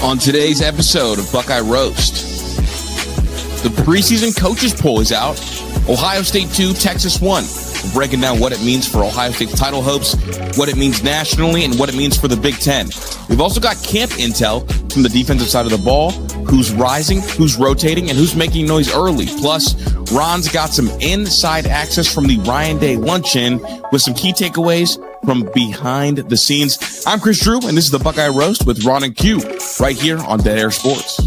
On today's episode of Buckeye Roast, the preseason coaches poll is out. Ohio State 2, Texas 1. We're breaking down what it means for Ohio State's title hopes, what it means nationally, and what it means for the Big Ten. We've also got camp intel from the defensive side of the ball, who's rising, who's rotating, and who's making noise early. Plus, Ron's got some inside access from the Ryan Day Luncheon with some key takeaways from behind the scenes. I'm Chris Drew, and this is the Buckeye Roast with Ron and Q, right here on Dead Air Sports.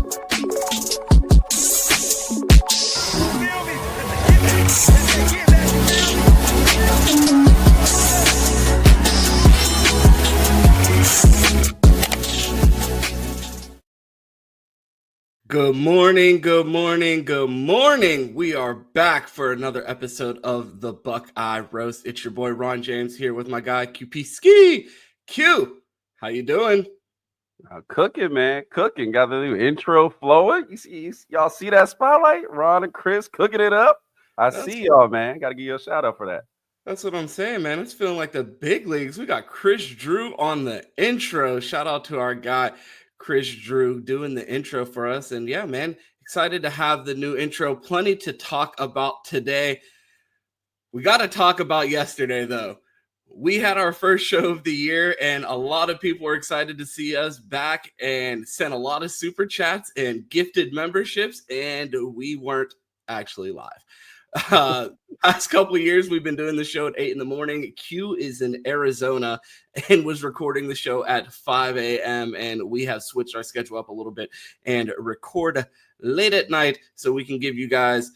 Good morning, good morning, good morning. We are back for another episode of the Buckeye Roast. It's your boy Ron James here with my guy QPK. Q, how you doing? Cooking, man. Cooking. Got the new intro flowing. Y'all see that spotlight? Ron and Chris cooking it up. I see y'all, man. Got to give you a shout out for that. That's what I'm saying, man. It's feeling like the big leagues. We got Chris Drew on the intro. Shout out to our guy, Chris Drew, doing the intro for us. And yeah, man, excited to have the new intro. Plenty to talk about today. We got to talk about yesterday, though. We had our first show of the year, and a lot of people were excited to see us back and sent a lot of super chats and gifted memberships, and we weren't actually live. Past couple of years, we've been doing the show at 8 in the morning. Q is in Arizona and was recording the show at 5 a.m., and we have switched our schedule up a little bit and record late at night so we can give you guys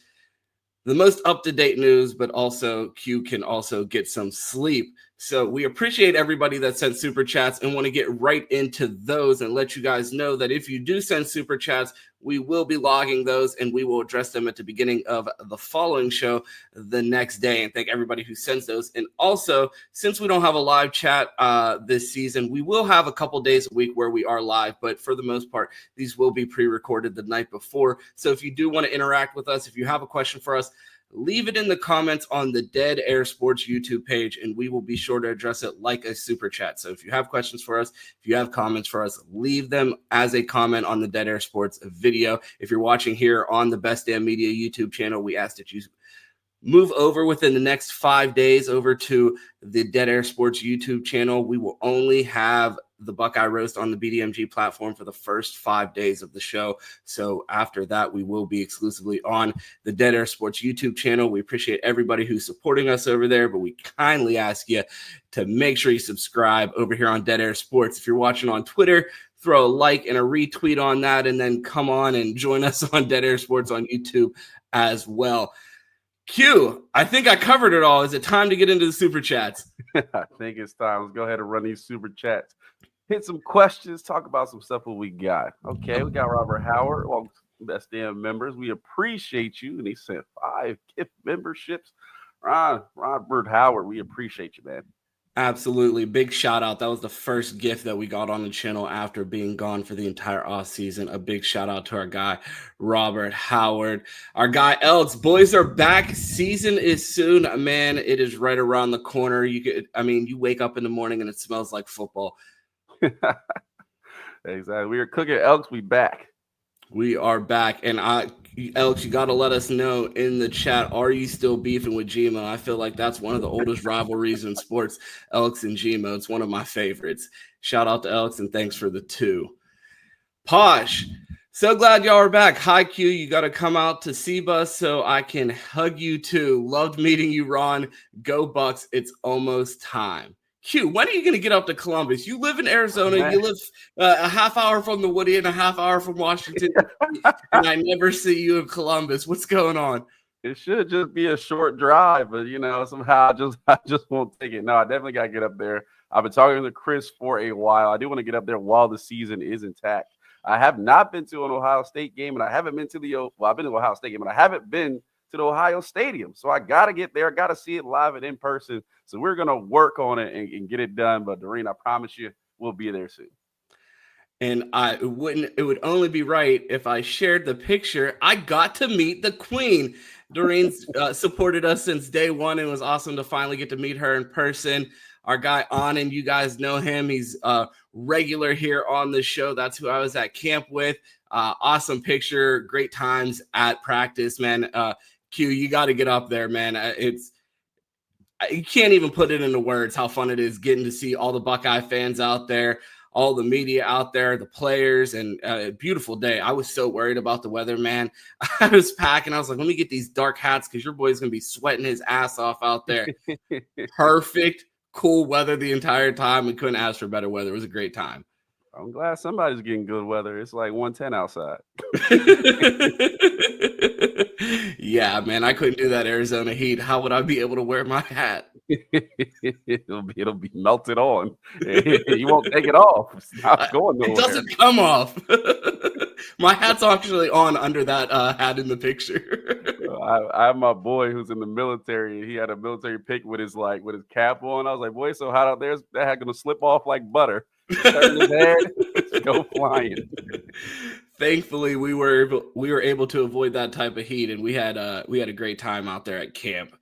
the most up-to-date news, but also Q can also get some sleep. So we appreciate everybody that sent super chats and want to get right into those and let you guys know that if you do send super chats, we will be logging those and we will address them at the beginning of the following show the next day. And thank everybody who sends those. And also, since we don't have a live chat this season, we will have a couple days a week where we are live. But for the most part, these will be pre-recorded the night before. So if you do want to interact with us, if you have a question for us, leave it in the comments on the Dead Air Sports YouTube page, and we will be sure to address it like a super chat. So if you have questions for us, if you have comments for us, leave them as a comment on the Dead Air Sports video. If you're watching here on the Best Damn Media YouTube channel, we ask that you move over within the next 5 days over to the Dead Air Sports YouTube channel. We will only have the Buckeye Roast on the BDMG platform for the first 5 days of the show. So after that, we will be exclusively on the Dead Air Sports YouTube channel. We appreciate everybody who's supporting us over there, but we kindly ask you to make sure you subscribe over here on Dead Air Sports. If you're watching on Twitter, throw a like and a retweet on that, and then come on and join us on Dead Air Sports on YouTube as well. Q, I think I covered it all. Is it time to get into the super chats? I think it's time. Let's go ahead and run these super chats. Hit some questions, talk about some stuff that we got. Okay, we got Robert Howard, well, Best Damn members. We appreciate you. And he sent 5 gift memberships. Robert Howard, we appreciate you, man. Absolutely. Big shout out. That was the first gift that we got on the channel after being gone for the entire off season. A big shout out to our guy, Robert Howard. Our guy, Elks. Boys are back. Season is soon. Man, it is right around the corner. You wake up in the morning and it smells like football. Exactly. We are cooking Elks. We back. We are back. And Elks, you got to let us know in the chat, are you still beefing with Gmo? I feel like that's one of the oldest rivalries in sports, Elks and Gmo. It's one of my favorites. Shout out to Elks and thanks for the 2. Posh, so glad y'all are back. Hi, Q. You got to come out to Sebus so I can hug you too. Loved meeting you, Ron. Go Bucks. It's almost time. Q, when are you going to get up to Columbus? You live in Arizona. Man. You live a half hour from the Woody and a half hour from Washington. And I never see you in Columbus. What's going on? It should just be a short drive, but, somehow I just won't take it. No, I definitely got to get up there. I've been talking to Chris for a while. I do want to get up there while the season is intact. I have not been to an Ohio State game, and I haven't been to I've been to Ohio State game, but I haven't been to the Ohio Stadium. So I got to get there. I got to see it live and in person. So we're going to work on it and get it done. But Doreen, I promise you, we'll be there soon. And it would only be right if I shared the picture. I got to meet the Queen. Doreen's supported us since day one, and it was awesome to finally get to meet her in person. Our guy Anand, you guys know him. He's regular here on the show. That's who I was at camp with. Awesome picture, great times at practice, man. Q, you got to get up there, man. You can't even put it into words how fun it is getting to see all the Buckeye fans out there, all the media out there, the players, and a beautiful day. I was so worried about the weather, man. I was packing. I was like, let me get these dark hats because your boy's going to be sweating his ass off out there. Perfect, cool weather the entire time. We couldn't ask for better weather. It was a great time. I'm glad somebody's getting good weather. It's like 110 outside. Yeah, man, I couldn't do that Arizona heat. How would I be able to wear my hat? It'll be melted on. You won't take it off. It's not going nowhere. It doesn't come off. My hat's actually on under that hat in the picture. I have my boy who's in the military. He had a military pic with his cap on. I was like, boy, so hot out there. That hat gonna slip off like butter. Turn his head, go flying. Thankfully, we were able to avoid that type of heat, and we had a great time out there at camp.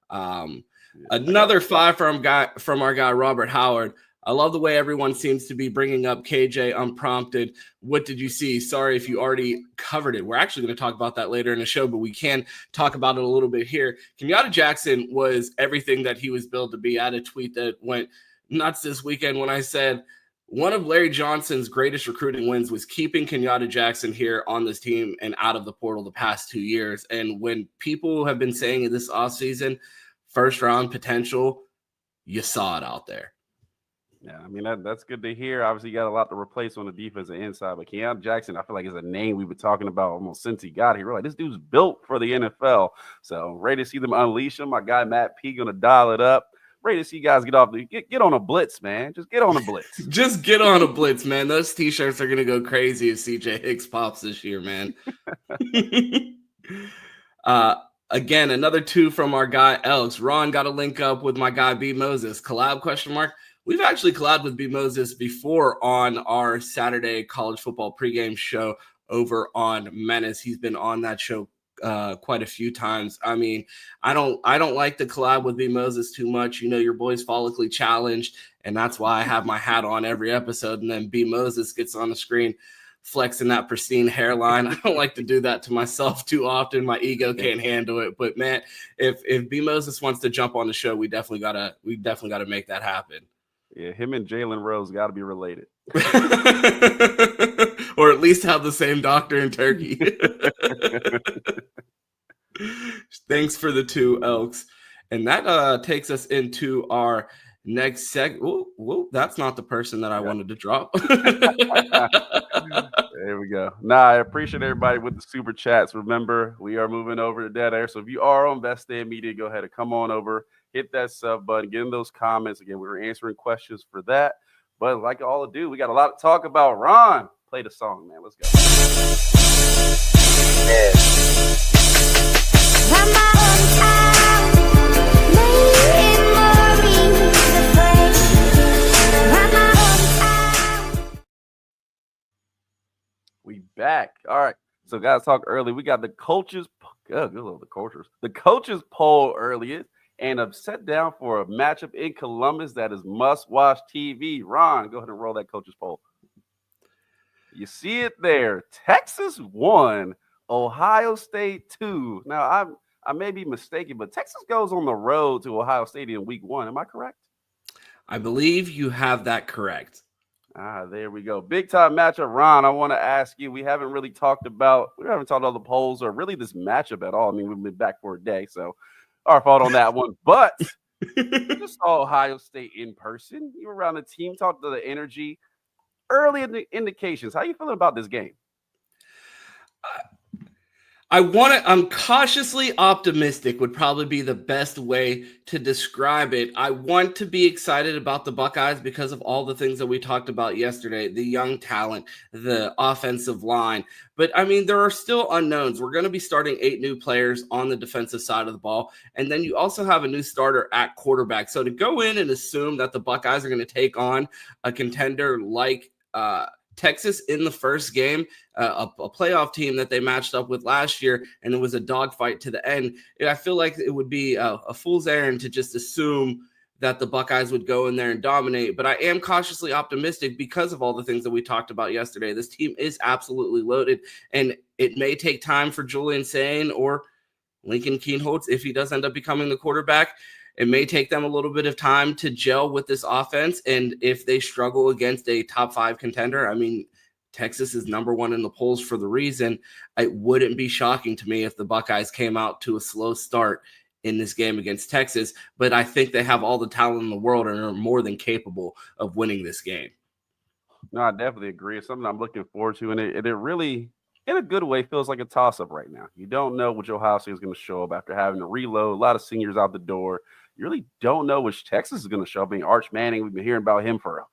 Another 5 from our guy Robert Howard. I love the way everyone seems to be bringing up KJ unprompted. What did you see? Sorry if you already covered it. We're actually going to talk about that later in the show, but we can talk about it a little bit here. Kenyatta Jackson was everything that he was billed to be. I had a tweet that went nuts this weekend when I said one of Larry Johnson's greatest recruiting wins was keeping Kenyatta Jackson here on this team and out of the portal the past 2 years. And when people have been saying in this offseason, first round potential, you saw it out there. Yeah, I mean, that's good to hear. Obviously, you got a lot to replace on the defensive inside, but Kenyatta Jackson, I feel like, is a name we've been talking about almost since he got here. We're like, this dude's built for the NFL. So ready to see them unleash him. My guy Matt P going to dial it up. Ready to see you guys get on a blitz, man. Just get on a blitz. Just get on a blitz, man. Those T-shirts are going to go crazy if CJ Hicks pops this year, man. Again, another 2 from our guy Elks. Ron got a link up with my guy B Moses. Collab ? We've actually collabed with B Moses before on our Saturday college football pregame show over on Menace. He's been on that show quite a few times. I mean, I don't like to collab with B Moses too much. You know, your boy's follically challenged, and that's why I have my hat on every episode. And then B Moses gets on the screen flexing that pristine hairline. I don't like to do that to myself too often. My ego can't handle it. But man, if B Moses wants to jump on the show, we definitely gotta make that happen. Yeah, him and Jalen Rose got to be related. Or at least have the same doctor in Turkey. Thanks for the 2 Elks. And that takes us into our next segment. Whoa, that's not the person that I wanted to drop. There we go. I appreciate everybody with the super chats. Remember, we are moving over to Dead Air. So if you are on Best Day Media, go ahead and come on over. Hit that sub button, get in those comments. Again, we were answering questions for that. But like all to do, we got a lot to talk about. Ron, play the song, man. Let's go. We back. All right. So guys, talk early. We got the coaches. The coaches poll earlier. And I'm set down for a matchup in Columbus that is must-watch TV. Ron, go ahead and roll that coaches poll. You see it there. Texas 1, Ohio State 2. Now, I may be mistaken, but Texas goes on the road to Ohio State in week 1. Am I correct? I believe you have that correct. There we go. Big-time matchup. Ron, I want to ask you, we haven't talked about the polls or really this matchup at all. I mean, we've been back for a day, so our fault on that one. But you just saw Ohio State in person. You were around the team, talked to the energy. Early indications. How you feeling about this game? I'm cautiously optimistic would probably be the best way to describe it. I want to be excited about the Buckeyes because of all the things that we talked about yesterday, the young talent, the offensive line. But, I mean, there are still unknowns. We're going to be starting 8 new players on the defensive side of the ball. And then you also have a new starter at quarterback. So to go in and assume that the Buckeyes are going to take on a contender like Texas in the first game, a playoff team that they matched up with last year, and it was a dogfight to the end. I feel like it would be a fool's errand to just assume that the Buckeyes would go in there and dominate. But I am cautiously optimistic because of all the things that we talked about yesterday. This team is absolutely loaded, and it may take time for Julian Sain or Lincoln Kienholz, if he does end up becoming the quarterback. It may take them a little bit of time to gel with this offense. And if they struggle against a top 5 contender, I mean, Texas is number 1 in the polls for the reason. It wouldn't be shocking to me if the Buckeyes came out to a slow start in this game against Texas, but I think they have all the talent in the world and are more than capable of winning this game. No, I definitely agree. It's something I'm looking forward to, and it really, in a good way, feels like a toss-up right now. You don't know which Ohio State is going to show up after having to reload, a lot of seniors out the door. You really don't know which Texas is going to show up. I mean, Arch Manning, we've been hearing about him for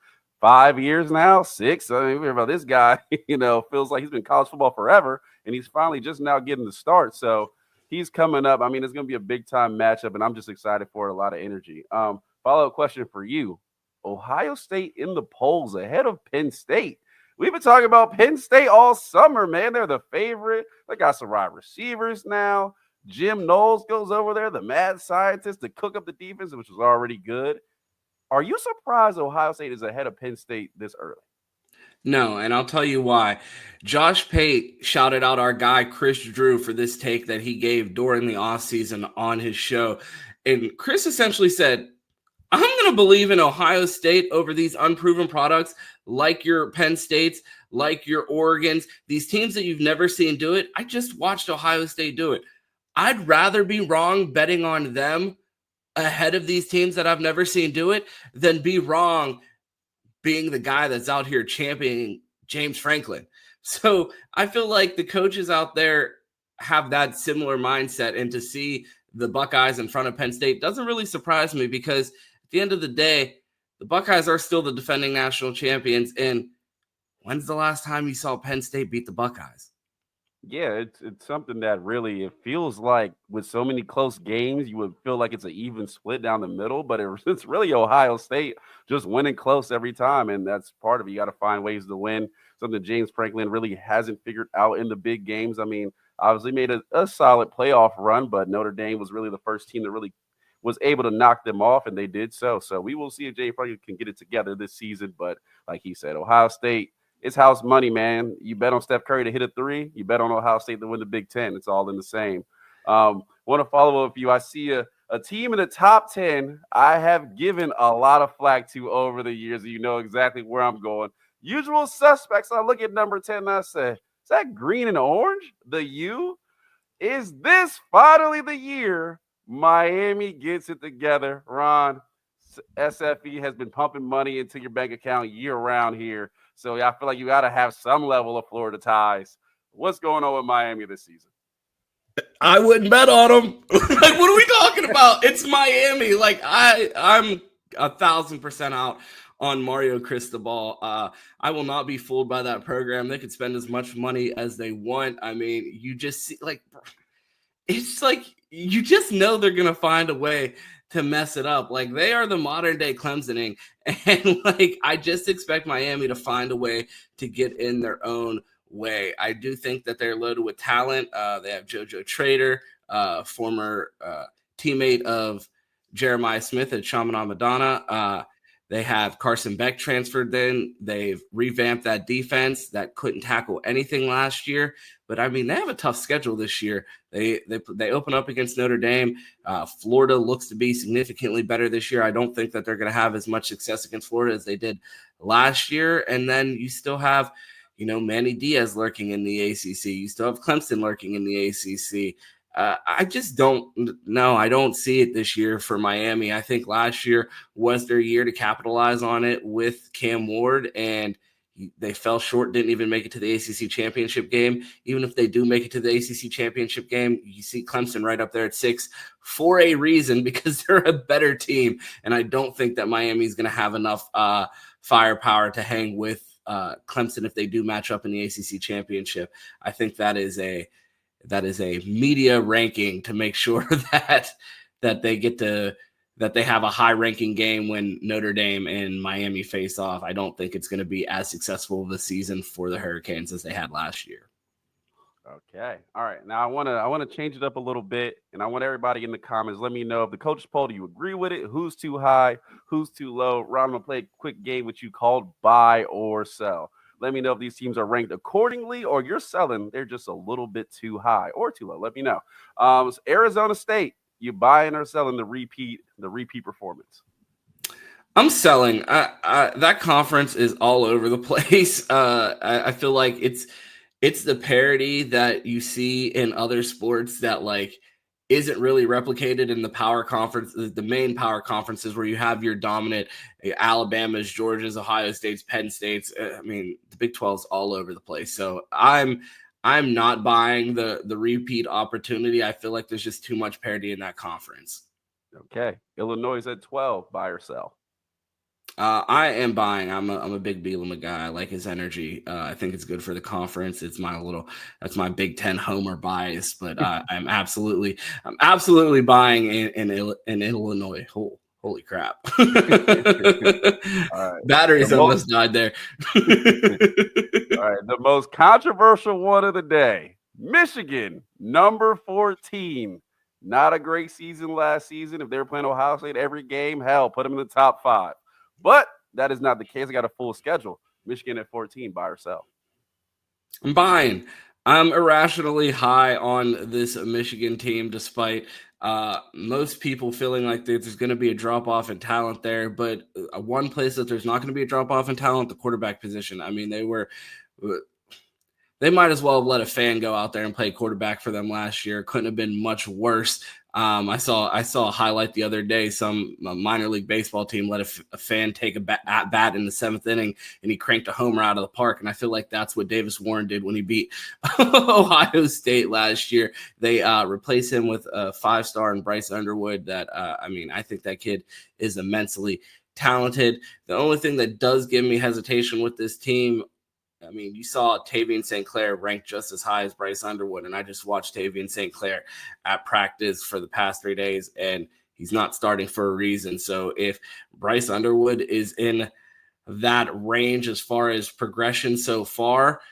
5 years now, 6. I mean, we hear about this guy, feels like he's been in college football forever, and he's finally just now getting the start. So he's coming up. I mean, it's going to be a big-time matchup, and I'm just excited for it, a lot of energy. Follow-up question for you. Ohio State in the polls ahead of Penn State. We've been talking about Penn State all summer, man. They're the favorite. They got some wide receivers now. Jim Knowles goes over there, the mad scientist, to cook up the defense, which was already good. Are you surprised Ohio State is ahead of Penn State this early? No, and I'll tell you why. Josh Pate shouted out our guy Chris Drew for this take that he gave during the offseason on his show. And Chris essentially said, I'm going to believe in Ohio State over these unproven products like your Penn States, like your Oregons, these teams that you've never seen do it. I just watched Ohio State do it. I'd rather be wrong betting on them ahead of these teams that I've never seen do it than be wrong being the guy that's out here championing James Franklin. So I feel like the coaches out there have that similar mindset, and to see the Buckeyes in front of Penn State doesn't really surprise me, because at the end of the day, the Buckeyes are still the defending national champions. And when's the last time you saw Penn State beat the Buckeyes? Yeah, it's something that really, it feels like with so many close games, you would feel like it's an even split down the middle, but it's really Ohio State just winning close every time, and that's part of it. You got to find ways to win, something James Franklin really hasn't figured out in the big games. I mean, obviously made a solid playoff run, but Notre Dame was really the first team that really was able to knock them off, and they did so. So we will see if James Franklin can get it together this season, but like he said, Ohio State, it's house money, man. You bet on Steph Curry to hit a 3. You bet on Ohio State to win the Big Ten. It's all in the same. Want to follow up with you. I see a team in the top 10 I have given a lot of flack to over the years. You know exactly where I'm going. Usual suspects. I look at number 10 and I say, is that green and orange? The U? Is this finally the year Miami gets it together? Ron, SFE has been pumping money into your bank account year-round here. So I feel like you got to have some level of Florida ties. What's going on with Miami this season? I wouldn't bet on them. Like, what are we talking about? It's Miami. Like, I'm 1,000% out on Mario Cristobal. I will not be fooled by that program. They could spend as much money as they want. I mean, you just see, like, it's like you just know they're going to find a way to mess it up. Like, they are the modern day Clemsoning. And like, I just expect Miami to find a way to get in their own way. I do think that they're loaded with talent. They have JoJo Trader, former teammate of Jeremiah Smith at Chaminade Madonna. They have Carson Beck transferred in. They've revamped that defense that couldn't tackle anything last year. But, I mean, they have a tough schedule this year. They open up against Notre Dame. Florida looks to be significantly better this year. I don't think that they're going to have as much success against Florida as they did last year. And then you still have, Manny Diaz lurking in the ACC. You still have Clemson lurking in the ACC. I just don't know. I don't see it this year for Miami. I think last year was their year to capitalize on it with Cam Ward, and they fell short, didn't even make it to the ACC championship game. Even if they do make it to the ACC championship game, you see Clemson right up there at 6 for a reason, because they're a better team. And I don't think that Miami is going to have enough firepower to hang with Clemson if they do match up in the ACC championship. I think that is a media ranking to make sure that they get to that they have a high-ranking game when Notre Dame and Miami face off. I don't think it's going to be as successful of a season for the Hurricanes as they had last year. Okay. All right. Now I want to change it up a little bit, and I want everybody in the comments, let me know if the coaches poll, do you agree with it? Who's too high? Who's too low? Ron, I'm going to play a quick game with you called buy or sell. Let me know if these teams are ranked accordingly or you're selling. They're just a little bit too high or too low. Let me know. Arizona State, you buying or selling the repeat performance? I'm selling. That conference is all over the place. I feel like it's the parity that you see in other sports that like isn't really replicated in the power conference, the main power conferences where you have your dominant Alabamas, Georgias, Ohio States, Penn States. I mean, the Big 12 is all over the place. So I'm not buying the repeat opportunity. I feel like there's just too much parity in that conference. Okay. Illinois is at 12, buy or sell? I am buying. I'm a big Bielema guy. I like his energy. I think it's good for the conference. That's my Big Ten homer bias, but I'm absolutely buying in Illinois. Holy crap! All right. Batteries almost died there. All right, the most controversial one of the day: Michigan, number 14. Not a great season last season. If they were playing Ohio State every game, hell, put them in the top 5. But that is not the case. I got a full schedule. Michigan at 14, buy or sell? I'm buying. I'm irrationally high on this Michigan team, despite most people feeling like there's going to be a drop-off in talent there. But one place that there's not going to be a drop-off in talent, the quarterback position. I mean, they might as well have let a fan go out there and play quarterback for them last year. Couldn't have been much worse. I saw a highlight the other day. Some minor league baseball team let a fan take a bat in the 7th inning, and he cranked a homer out of the park. And I feel like that's what Davis Warren did when he beat Ohio State last year. They replaced him with a 5-star and Bryce Underwood. I think that kid is immensely talented. The only thing that does give me hesitation with this team, I mean, you saw Tavian St. Clair ranked just as high as Bryce Underwood, and I just watched Tavian St. Clair at practice for the past 3 days, and he's not starting for a reason. So if Bryce Underwood is in that range as far as progression so far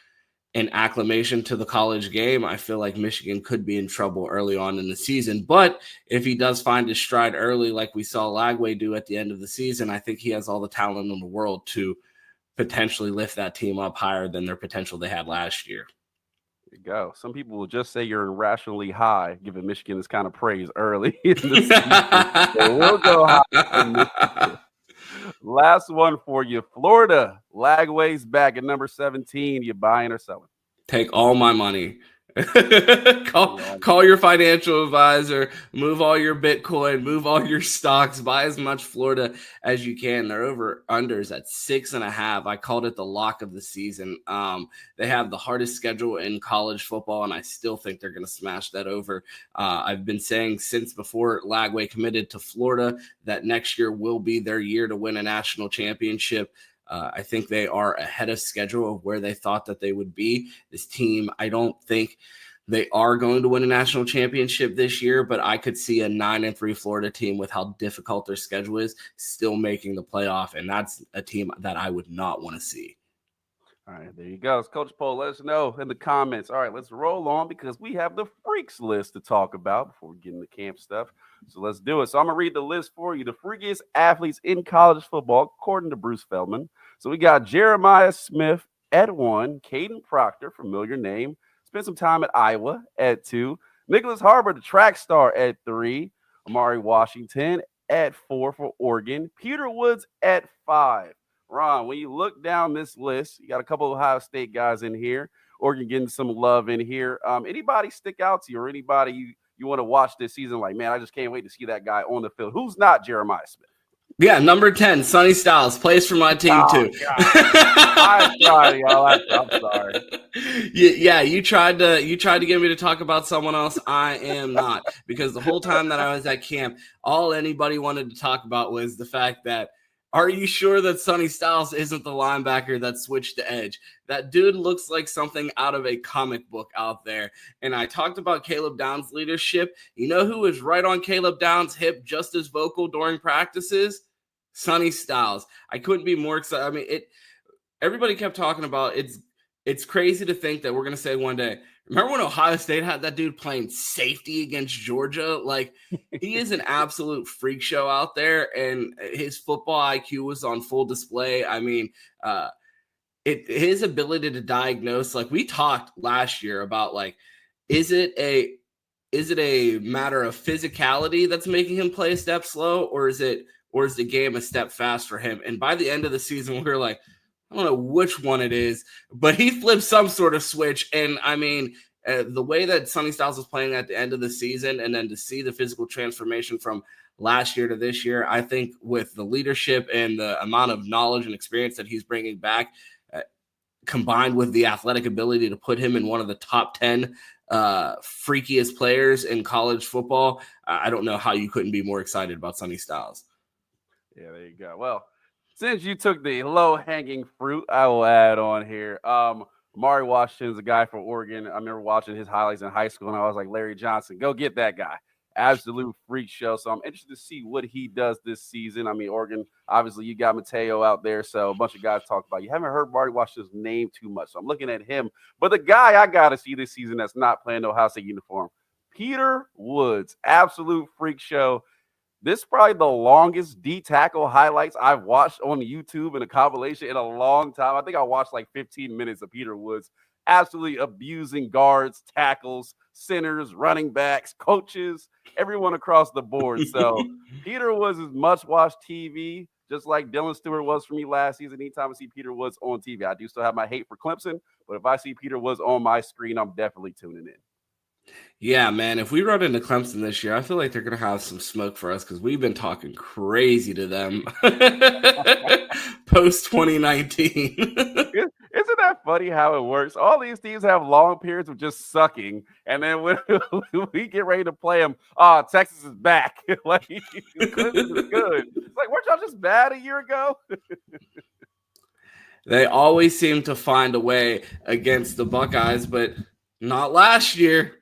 and acclimation to the college game, I feel like Michigan could be in trouble early on in the season. But if he does find his stride early, like we saw Lagway do at the end of the season, I think he has all the talent in the world to potentially lift that team up higher than their potential they had last year. There you go. Some people will just say you're irrationally high, giving Michigan this kind of praise early in the season. So we'll go high. Last one for you. Florida, Lagway's back at number 17. You buying or selling? Take all my money. Call your financial advisor, move all your Bitcoin, move all your stocks, buy as much Florida as you can. They're over unders at 6.5. I called it the lock of the season. They have the hardest schedule in college football, and I still think they're going to smash that over. I've been saying since before Lagway committed to Florida that next year will be their year to win a national championship. I think they are ahead of schedule of where they thought that they would be. This team, I don't think they are going to win a national championship this year, but I could see a 9-3 Florida team with how difficult their schedule is still making the playoff, and that's a team that I would not want to see. All right, there you go. Coach Poll, let us know in the comments. All right, let's roll on because we have the freaks list to talk about before we get into camp stuff. So let's do it. So I'm going to read the list for you. The freakiest athletes in college football, according to Bruce Feldman. So we got Jeremiah Smith at 1, Caden Proctor, familiar name, spent some time at Iowa at 2, Nicholas Harbor, the track star at 3, Amari Washington at 4 for Oregon, Peter Woods at 5. Ron, when you look down this list, you got a couple of Ohio State guys in here. Oregon getting some love in here. Anybody stick out to you or anybody you want to watch this season? Like, man, I just can't wait to see that guy on the field. Who's not Jeremiah Smith? Yeah, number 10, Sonny Styles, plays for my team too. I'm sorry, y'all. I'm sorry. Yeah, you tried to get me to talk about someone else. I am not, because the whole time that I was at camp, all anybody wanted to talk about was the fact that Are you sure that Sonny Styles isn't the linebacker that switched to edge? That dude looks like something out of a comic book out there. And I talked about Caleb Downs' leadership. You know who was right on Caleb Downs' hip just as vocal during practices? Sonny Styles. I couldn't be more excited. I mean, everybody kept talking about it's crazy to think that we're going to say one day, remember when Ohio State had that dude playing safety against Georgia? Like, he is an absolute freak show out there, and his football IQ was on full display. I mean, his ability to diagnose, like we talked last year about, like, is it a matter of physicality that's making him play a step slow, or is the game a step fast for him? And by the end of the season, we were like, I don't know which one it is, but he flipped some sort of switch. And I mean, the way that Sonny Styles was playing at the end of the season, and then to see the physical transformation from last year to this year, I think with the leadership and the amount of knowledge and experience that he's bringing back, combined with the athletic ability to put him in one of the top 10 freakiest players in college football, I don't know how you couldn't be more excited about Sonny Styles. Yeah, there you go. Well, since you took the low-hanging fruit, I will add on here. Amari Washington's a guy from Oregon. I remember watching his highlights in high school, and I was like, Larry Johnson, go get that guy. Absolute freak show. So I'm interested to see what he does this season. I mean, Oregon, obviously, you got Mateo out there, so a bunch of guys talk about. You haven't heard Amari Washington's name too much, so I'm looking at him. But the guy I got to see this season that's not playing the Ohio State uniform, Peter Woods, absolute freak show. This is probably the longest D-tackle highlights I've watched on YouTube in a compilation in a long time. I think I watched like 15 minutes of Peter Woods absolutely abusing guards, tackles, centers, running backs, coaches, everyone across the board. So Peter Woods is must-watch TV, just like Dylan Stewart was for me last season. Anytime I see Peter Woods on TV, I do still have my hate for Clemson, but if I see Peter Woods on my screen, I'm definitely tuning in. Yeah, man, if we run into Clemson this year, I feel like they're going to have some smoke for us because we've been talking crazy to them post 2019. Isn't that funny how it works? All these teams have long periods of just sucking, and then when we get ready to play them, Texas is back. Like, Clemson is good. It's like, weren't y'all just bad a year ago? They always seem to find a way against the Buckeyes, but not last year.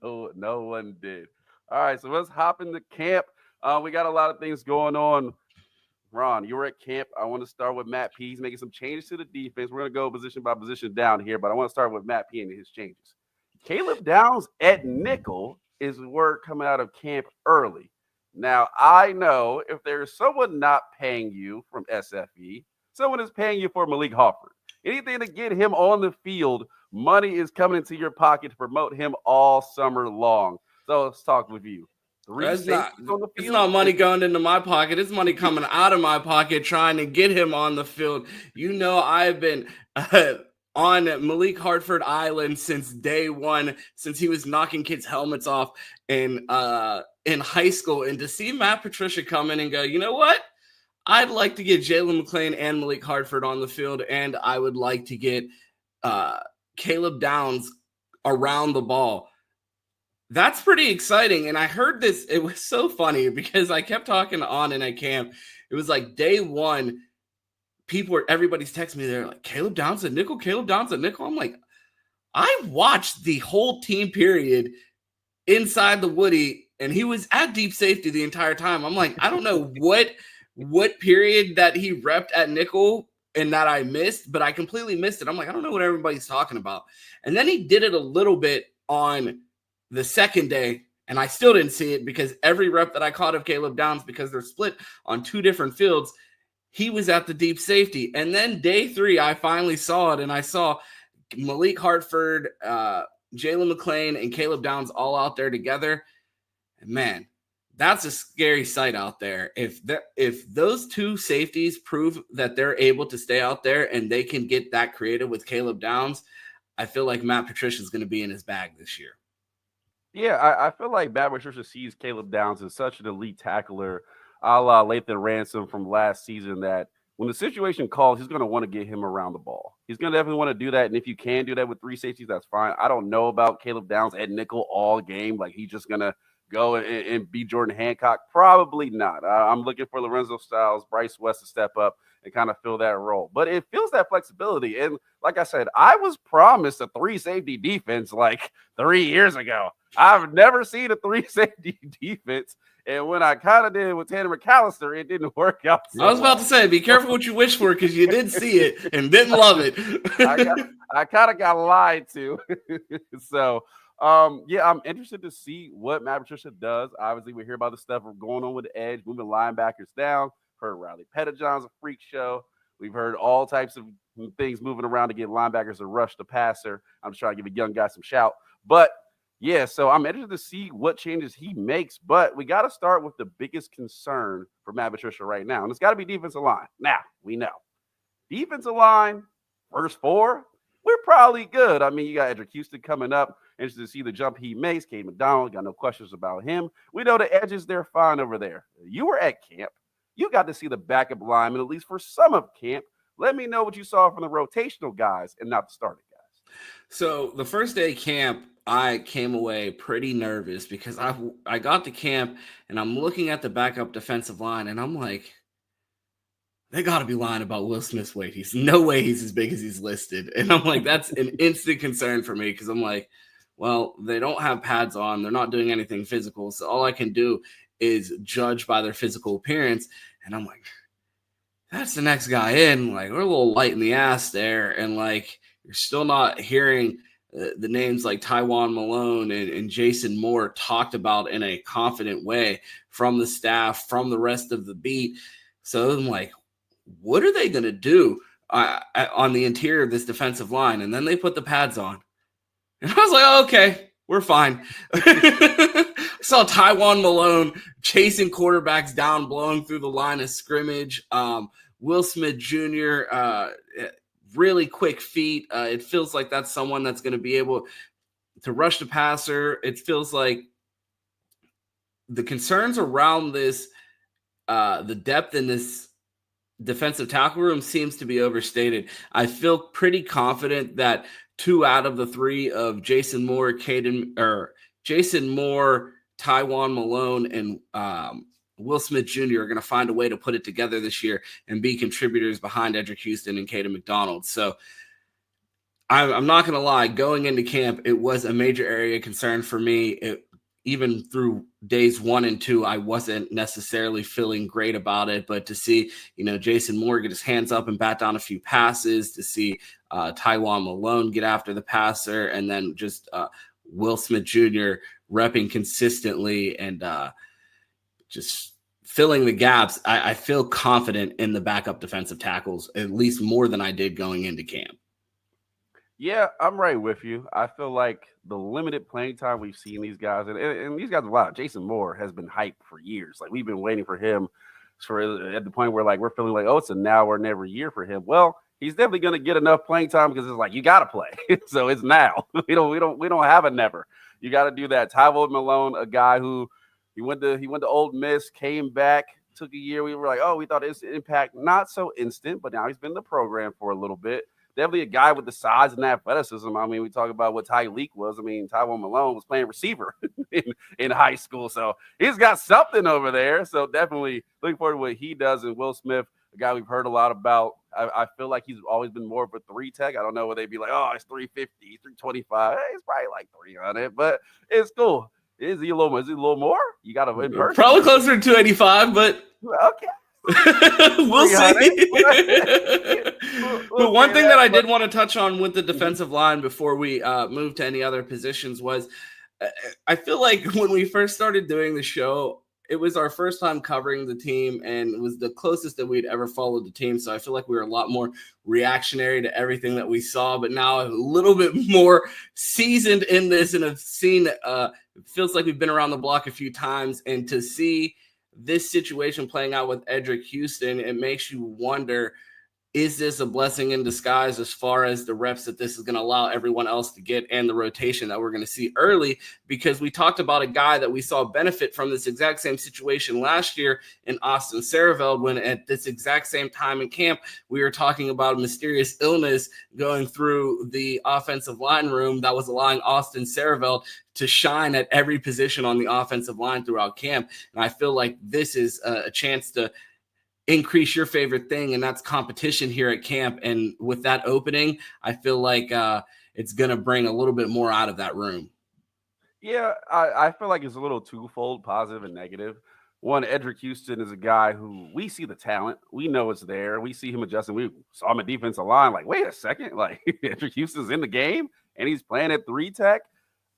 No one did. All right, so let's hop into camp. We got a lot of things going on. Ron, you were at camp. I want to start with Matt P. He's making some changes to the defense. We're going to go position by position down here, but I want to start with Matt P. and his changes. Caleb Downs at nickel is word coming out of camp early. Now, I know if there's someone not paying you from SFE, someone is paying you for Malik Hartford. Anything to get him on the field, money is coming into your pocket to promote him all summer long. So let's talk with you. It's not money going into my pocket. It's money coming out of my pocket trying to get him on the field. You know, I've been on Malik Hartford Island since day one, since he was knocking kids' helmets off in high school. And to see Matt Patricia come in and go, you know what? I'd like to get Jalen McClain and Malik Hartford on the field, and I would like to get Caleb Downs around the ball. That's pretty exciting. And I heard this. It was so funny because I kept talking on and at camp. It was like day one. Everybody's texting me. They're like, Caleb Downs at nickel, Caleb Downs at nickel. I'm like, I watched the whole team period inside the Woody, and he was at deep safety the entire time. I'm like, I don't know what period that he repped at nickel and that I missed, but I completely missed it. I'm like, I don't know what everybody's talking about. And then he did it a little bit on the second day, and I still didn't see it because every rep that I caught of Caleb Downs, because they're split on two different fields, he was at the deep safety. And then day three, I finally saw it, and I saw Malik Hartford, Jalen McClain, and Caleb Downs all out there together. And man, that's a scary sight out there. If those two safeties prove that they're able to stay out there and they can get that creative with Caleb Downs, I feel like Matt Patricia is going to be in his bag this year. Yeah, I feel like Matt Patricia sees Caleb Downs as such an elite tackler, a la Lathan Ransom from last season, that when the situation calls, he's going to want to get him around the ball. He's going to definitely want to do that, and if you can do that with three safeties, that's fine. I don't know about Caleb Downs at nickel all game. Like, he's just going to go and be Jordan Hancock? Probably not. I'm looking for Lorenzo Styles, Bryce West to step up and kind of fill that role. But it feels that flexibility. And like I said, I was promised a 3-safety defense like 3 years ago. I've never seen a 3-safety defense. And when I kind of did with Tanner McAllister, it didn't work out. So I was about to say, be careful what you wish for, because you did see it and didn't love it. I kind of got lied to. So, yeah, I'm interested to see what Matt Patricia does. Obviously, we hear about the stuff going on with the edge, moving linebackers down. Heard Riley Pettijohn's a freak show. We've heard all types of things moving around to get linebackers to rush the passer. I'm just trying to give a young guy some shout. But, yeah, so I'm interested to see what changes he makes. But we got to start with the biggest concern for Matt Patricia right now, and it's got to be defensive line. Now, we know. Defensive line, first 4, we're probably good. I mean, you got Edric Houston coming up. Interested to see the jump he makes. Cade McDonald, got no questions about him. We know the edges, they're fine over there. You were at camp. You got to see the backup linemen, at least for some of camp. Let me know what you saw from the rotational guys and not the starting guys. So the first day of camp, I came away pretty nervous because I got to camp and I'm looking at the backup defensive line and I'm like, they got to be lying about Will Smith's weight. He's no way he's as big as he's listed. And I'm like, that's an instant concern for me because I'm like, well, they don't have pads on. They're not doing anything physical. So all I can do is judge by their physical appearance. And I'm like, that's the next guy in. Like, we're a little light in the ass there. And like, you're still not hearing the names like Tywone Malone and Jason Moore talked about in a confident way from the staff, from the rest of the beat. So I'm like, what are they going to do on the interior of this defensive line? And then they put the pads on. And I was like, oh, okay, we're fine. Saw Tywone Malone chasing quarterbacks down, blowing through the line of scrimmage. Will Smith Jr., really quick feet. It feels like that's someone that's going to be able to rush the passer. It feels like the concerns around this, the depth in this defensive tackle room seems to be overstated. I feel pretty confident that 2 out of the 3 of Jason Moore, Tywone Malone, and Will Smith Jr. are going to find a way to put it together this year and be contributors behind Edric Houston and Cade McDonald. So I'm not going to lie, going into camp, it was a major area of concern for me. Even through days 1 and 2, I wasn't necessarily feeling great about it, but to see, Jason Moore get his hands up and bat down a few passes, to see Tywone Malone get after the passer, and then just Will Smith Jr. repping consistently and just filling the gaps, I feel confident in the backup defensive tackles, at least more than I did going into camp. Yeah, I'm right with you. I feel like the limited playing time we've seen these guys, and these guys a lot. Jason Moore has been hyped for years. Like, we've been waiting for him at the point where, like, we're feeling like, oh, it's a now or never year for him. Well, he's definitely going to get enough playing time because it's like, you got to play. So it's now. We don't have a never. You got to do that. Tywone Malone, a guy who he went to Ole Miss, came back, took a year. We were like, oh, we thought instant impact, not so instant, but now he's been in the program for a little bit. Definitely a guy with the size and athleticism. I mean, we talk about what Tyleik was. I mean, Tywone Malone was playing receiver in high school. So he's got something over there. So definitely looking forward to what he does. And Will Smith, a guy we've heard a lot about. I feel like he's always been more of a 3 tech. I don't know whether they'd be like, oh, it's 350, 325. It's probably like 300, but it's cool. Is he a little more? You got to in person. Probably closer to 285, but okay. We'll see. But one thing that I did want to touch on with the defensive line before we move to any other positions was I feel like when we first started doing the show, it was our first time covering the team, and it was the closest that we'd ever followed the team. So I feel like we were a lot more reactionary to everything that we saw, but now I'm a little bit more seasoned in this and have seen it feels like we've been around the block a few times. And to see this situation playing out with Edric Houston, it makes you wonder, is this a blessing in disguise as far as the reps that this is going to allow everyone else to get and the rotation that we're going to see early? Because we talked about a guy that we saw benefit from this exact same situation last year in Austin Sareveld, when at this exact same time in camp, we were talking about a mysterious illness going through the offensive line room that was allowing Austin Sareveld to shine at every position on the offensive line throughout camp. And I feel like this is a chance to increase your favorite thing, and that's competition here at camp. And with that opening, I feel like it's going to bring a little bit more out of that room. Yeah, I feel like it's a little twofold, positive and negative. One, Edric Houston is a guy who we see the talent. We know it's there. We see him adjusting. We saw him at defensive line. Like, wait a second. Like, Edric Houston's in the game, and he's playing at 3-tech.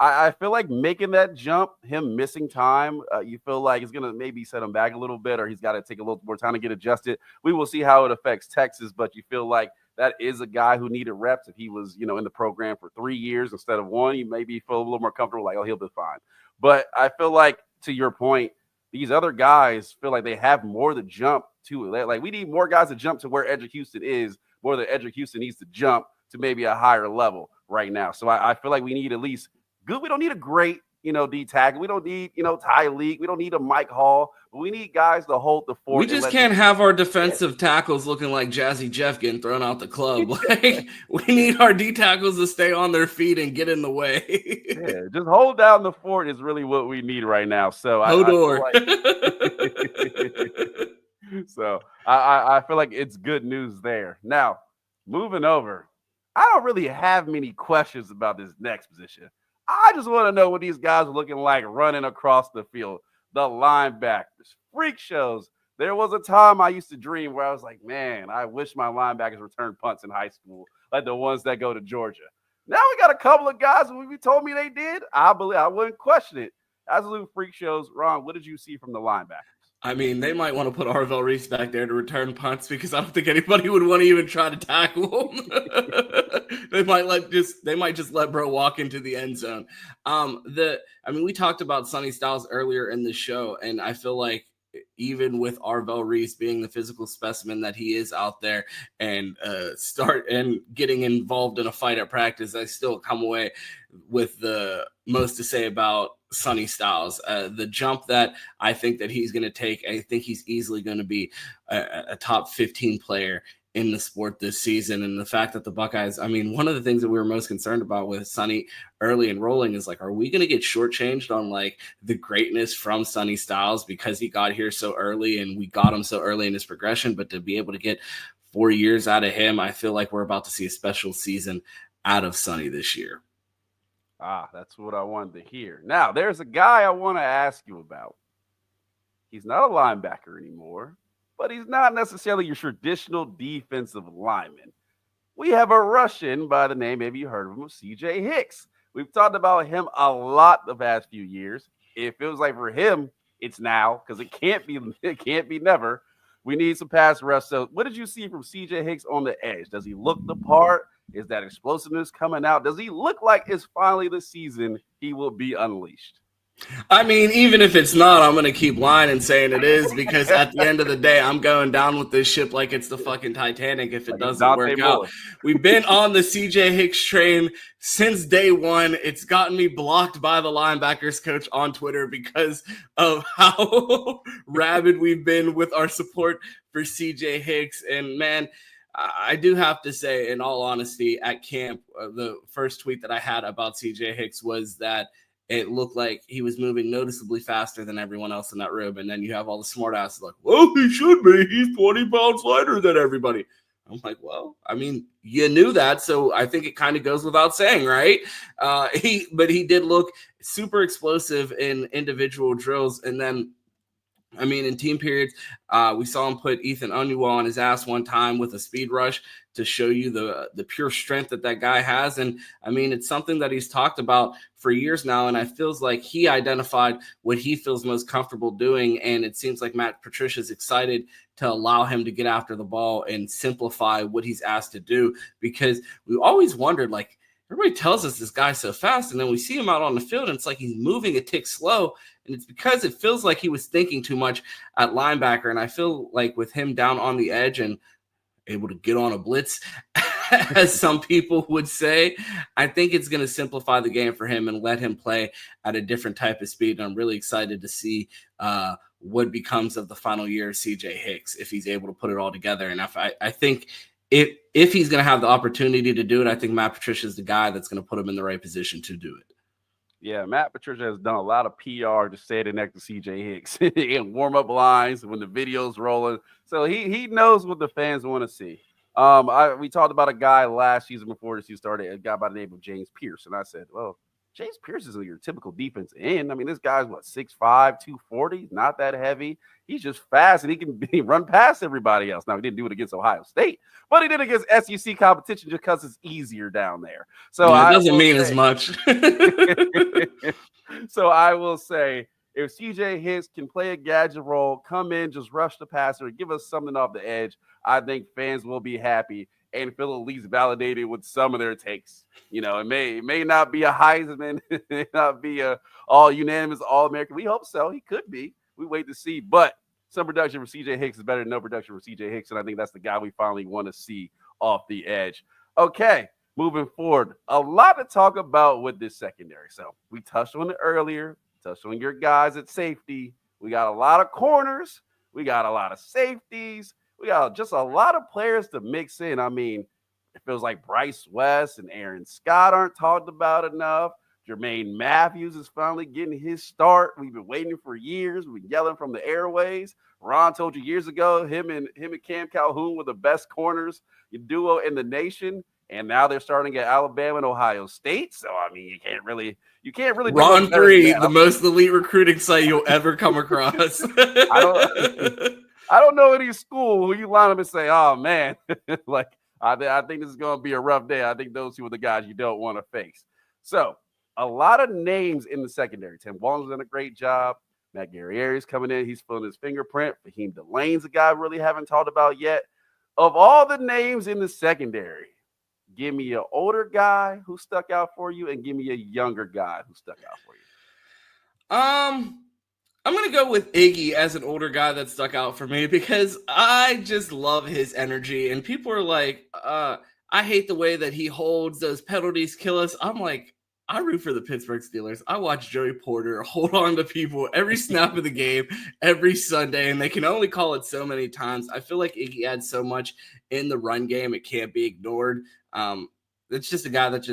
I feel like making that jump, him missing time, you feel like it's going to maybe set him back a little bit, or he's got to take a little more time to get adjusted. We will see how it affects Texas, but you feel like that is a guy who needed reps. If he was, in the program for 3 years instead of 1, you maybe feel a little more comfortable, like, oh, he'll be fine. But I feel like, to your point, these other guys feel like they have more to jump to. Like, we need more guys to jump to where Edric Houston is, more than Edric Houston needs to jump to maybe a higher level right now. So I feel like we need at least good. We don't need a great, D tackle. We don't need, Tyleik. We don't need a Mike Hall. But we need guys to hold the fort. We just can't have our defensive tackles looking like Jazzy Jeff getting thrown out the club. Like, we need our D tackles to stay on their feet and get in the way. Yeah, just hold down the fort is really what we need right now. So I feel like it's good news there. Now, moving over, I don't really have many questions about this next position. I just want to know what these guys are looking like running across the field. The linebackers, freak shows. There was a time I used to dream where I was like, man, I wish my linebackers returned punts in high school, like the ones that go to Georgia. Now we got a couple of guys who, if you told me they did, I wouldn't question it. Absolute freak shows. Ron, what did you see from the linebackers? I mean, they might want to put Arvell Reese back there to return punts, because I don't think anybody would want to even try to tackle him. They might just let bro walk into the end zone. We talked about Sonny Styles earlier in the show, and I feel like even with Arvell Reese being the physical specimen that he is out there and getting involved in a fight at practice, I still come away with the most to say about Sonny Styles. The jump that I think that he's going to take, I think he's easily going to be a top 15 player in the sport this season. And the fact that the Buckeyes, one of the things that we were most concerned about with Sonny early enrolling is like, are we going to get shortchanged on like the greatness from Sonny Styles because he got here so early and we got him so early in his progression? But to be able to get 4 years out of him, I feel like we're about to see a special season out of Sonny this year. That's what I wanted to hear. Now, there's a guy I want to ask you about. He's not a linebacker anymore, but he's not necessarily your traditional defensive lineman. We have a Russian by the name, maybe you heard of him, CJ Hicks. We've talked about him a lot the past few years. It feels like for him, it's now, because it can't be never. We need some pass rush. So what did you see from CJ Hicks on the edge? Does he look the part? Is that explosiveness coming out? Does he look like it's finally the season he will be unleashed? Even if it's not, I'm going to keep lying and saying it is, because at the end of the day, I'm going down with this ship like it's the fucking Titanic if it doesn't work out. We've been on the CJ Hicks train since day one. It's gotten me blocked by the linebackers coach on Twitter because of how rabid we've been with our support for CJ Hicks. And man, I do have to say, in all honesty, at camp, the first tweet that I had about CJ Hicks was that it looked like he was moving noticeably faster than everyone else in that room. And then you have all the smart asses like, well, he should be. He's 20 pounds lighter than everybody. I'm like, well, you knew that. So I think it kind of goes without saying, right? But he did look super explosive in individual drills. And then, in team periods, we saw him put Ethan Onuwa on his ass one time with a speed rush to show you the pure strength that guy has. And it's something that he's talked about for years now. And I feels like he identified what he feels most comfortable doing. And it seems like Matt Patricia's excited to allow him to get after the ball and simplify what he's asked to do, because we always wondered, like, everybody tells us this guy's so fast, and then we see him out on the field, and it's like he's moving a tick slow, and it's because it feels like he was thinking too much at linebacker. And I feel like with him down on the edge, and able to get on a blitz, as some people would say. I think it's going to simplify the game for him and let him play at a different type of speed. And I'm really excited to see what becomes of the final year of CJ Hicks if he's able to put it all together. And I think if he's going to have the opportunity to do it, I think Matt Patricia is the guy that's going to put him in the right position to do it. Yeah, Matt Patricia has done a lot of PR to standing next to CJ Hicks in warm-up lines when the video's rolling. So he knows what the fans want to see. We talked about a guy last season before the season started, a guy by the name of James Pierce. And I said, well, James Pierce isn't your typical defense end. I mean, this guy's, 6'5", 240, not that heavy. He's just fast, and he can run past everybody else. Now, he didn't do it against Ohio State, but he did it against SEC competition just because it's easier down there. So it doesn't mean as much. So I will say, if CJ Hicks can play a gadget role, come in, just rush the passer, give us something off the edge, I think fans will be happy and feel at least validated with some of their takes. It may not be a Heisman, it may not be a all-unanimous All-American. We hope so. He could be. We wait to see. But some production for CJ Hicks is better than no production for CJ Hicks, and I think that's the guy we finally want to see off the edge. Okay, moving forward, a lot to talk about with this secondary. So we touched on it earlier, touched on your guys at safety. We got a lot of corners. We got a lot of safeties. We got just a lot of players to mix in. I mean, it feels like Bryce West and Aaron Scott aren't talked about enough. Jermaine Matthews is finally getting his start. We've been waiting for years. We've been yelling from the airways. Ron told you years ago, him and Cam Calhoun were the best corners duo in the nation. And now they're starting at Alabama and Ohio State. So, I mean, you can't really Ron 3, the most elite recruiting site you'll ever come across. I don't know any school who you line up and say, oh, man, I think this is going to be a rough day. I think those two are the guys you don't want to face. So, a lot of names in the secondary. Tim Walton's done a great job. Matt Guerrieri's coming in. He's filling his fingerprint. Fahim Delane's a guy we really haven't talked about yet. Of all the names in the secondary, give me an older guy who stuck out for you and give me a younger guy who stuck out for you. I'm going to go with Iggy as an older guy that stuck out for me because I just love his energy. And people are like, I hate the way that he holds those penalties kill us. I'm like, I root for the Pittsburgh Steelers. I watch Joey Porter hold on to people every snap of the game, every Sunday, and they can only call it so many times. I feel like Iggy adds so much in the run game. It can't be ignored. It's just a guy that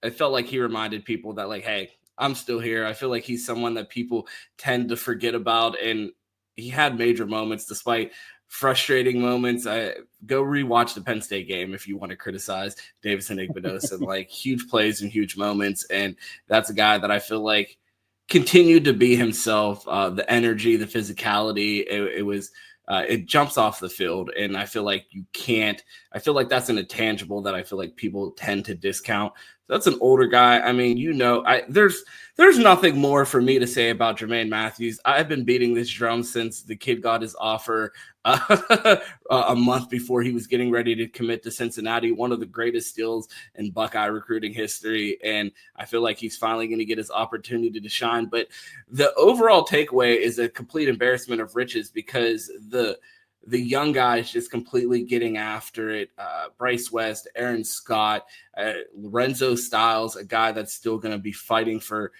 I felt like he reminded people that, like, hey, I'm still here. I feel like he's someone that people tend to forget about, and he had major moments despite frustrating moments. I go rewatch the Penn State game if you want to criticize Davison Igbenogson, like huge plays and huge moments. And that's a guy that I feel like continued to be himself. The energy, the physicality, it jumps off the field. And I feel like that's an intangible that I feel like people tend to discount. So that's an older guy. I mean, there's nothing more for me to say about Jermaine Matthews. I've been beating this drum since the kid got his offer a month before he was getting ready to commit to Cincinnati, one of the greatest steals in Buckeye recruiting history. And I feel like he's finally going to get his opportunity to shine. But the overall takeaway is a complete embarrassment of riches because the young guys just completely getting after it. Bryce West, Aaron Scott, Lorenzo Styles, a guy that's still going to be fighting for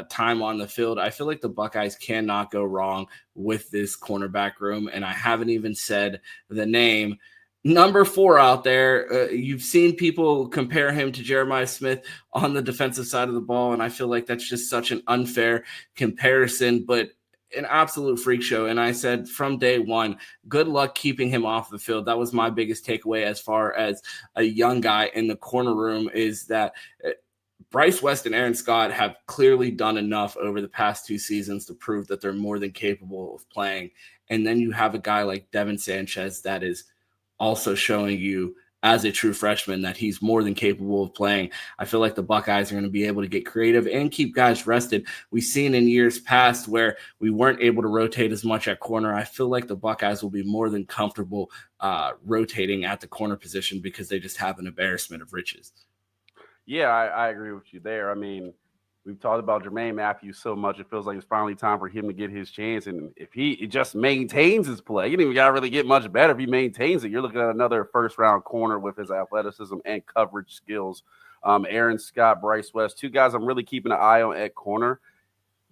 time on the field. I feel like the Buckeyes cannot go wrong with this cornerback room, and I haven't even said the name. Number 4 out there, you've seen people compare him to Jeremiah Smith on the defensive side of the ball, and I feel like that's just such an unfair comparison, but an absolute freak show. And I said from day one, good luck keeping him off the field. That was my biggest takeaway as far as a young guy in the corner room, is that Bryce West and Aaron Scott have clearly done enough over the past 2 seasons to prove that they're more than capable of playing. And then you have a guy like Devin Sanchez that is also showing you as a true freshman that he's more than capable of playing. I feel like the Buckeyes are going to be able to get creative and keep guys rested. We've seen in years past where we weren't able to rotate as much at corner. I feel like the Buckeyes will be more than comfortable rotating at the corner position because they just have an embarrassment of riches. Yeah, I agree with you there. I mean, We've talked about Jermaine Matthews so much. It feels like it's finally time for him to get his chance. And if he just maintains his play, you don't even got to really get much better. If he maintains it, you're looking at another first-round corner with his athleticism and coverage skills. Aaron Scott, Bryce West, two guys I'm really keeping an eye on at corner.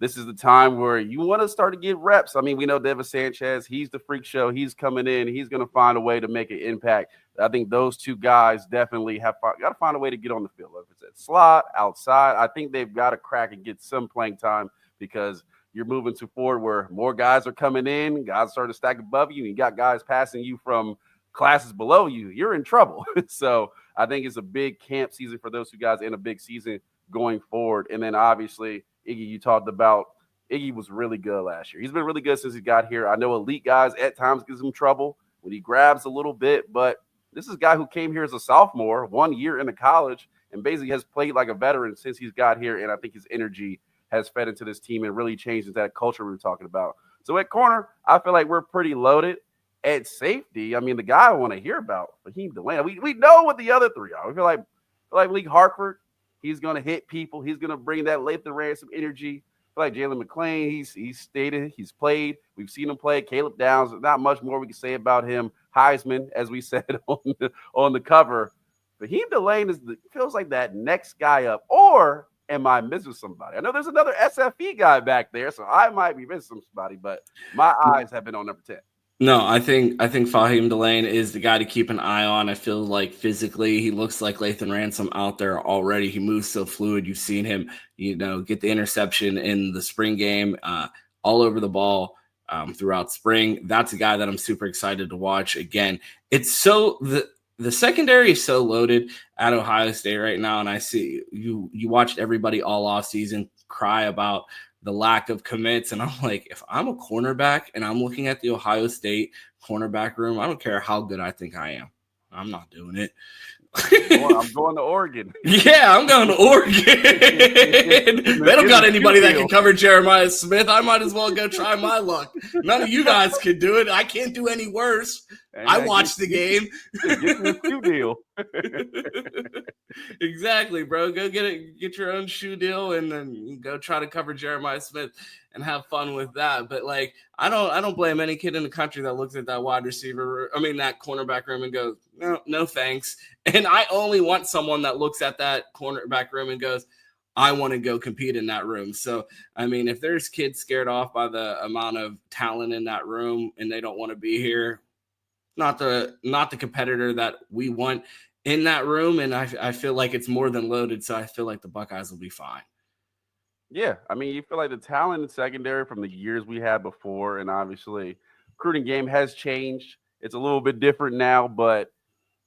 This is the time where you want to start to get reps. I mean, we know Devin Sanchez, he's the freak show. He's coming in. He's going to find a way to make an impact. I think those two guys definitely have got to find a way to get on the field. If it's at slot, outside, I think they've got to crack and get some playing time because you're moving to forward where more guys are coming in, guys starting to stack above you, and you got guys passing you from classes below you. You're in trouble. So I think it's a big camp season for those two guys and a big season going forward. And then obviously, Iggy, you talked about Iggy was really good last year. He's been really good since he got here. I know elite guys at times gives him trouble when he grabs a little bit, but this is a guy who came here as a sophomore, 1 year into college, and basically has played like a veteran since he's got here. And I think his energy has fed into this team and really changed into that culture we were talking about. So at corner, I feel like we're pretty loaded. At safety, I mean, the guy I want to hear about, Faheem Delaney. We know what the other three are. We feel like Lee Hartford, he's going to hit people. He's going to bring that Lathan Ransom energy. I feel like Jalen McClain, he's stated, he's played. We've seen him play. Caleb Downs, not much more we can say about him. Heisman, as we said on the cover. Faheem Delaney feels like that next guy up. Or am I missing somebody? I know there's another SFE guy back there, so I might be missing somebody, but my eyes have been on number 10. No, I think Faheem Delaney is the guy to keep an eye on. I feel like physically he looks like Lathan Ransom out there already. He moves so fluid. You've seen him, get the interception in the spring game, all over the ball throughout spring. That's a guy that I'm super excited to watch. Again, it's so the secondary is so loaded at Ohio State right now, and I see you watched everybody all off season cry about the lack of commits. And I'm like, if I'm a cornerback and I'm looking at the Ohio State cornerback room, I don't care how good I think I am. I'm not doing it. I'm going to Oregon. Yeah, I'm going to Oregon. They don't got anybody that can cover Jeremiah Smith. I might as well go try my luck. None of you guys can do it. I can't do any worse. I watched the game. Get the shoe deal. Exactly, bro. Go get your own shoe deal, and then go try to cover Jeremiah Smith and have fun with that. But like, I don't blame any kid in the country that looks at that that cornerback room and goes, no thanks. And I only want someone that looks at that cornerback room and goes, I want to go compete in that room. So, I mean, if there's kids scared off by the amount of talent in that room and they don't want to be here, not the competitor that we want in that room. And I feel like it's more than loaded. So I feel like the Buckeyes will be fine. Yeah. I mean, you feel like the talent in secondary from the years we had before, and obviously recruiting game has changed. It's a little bit different now, but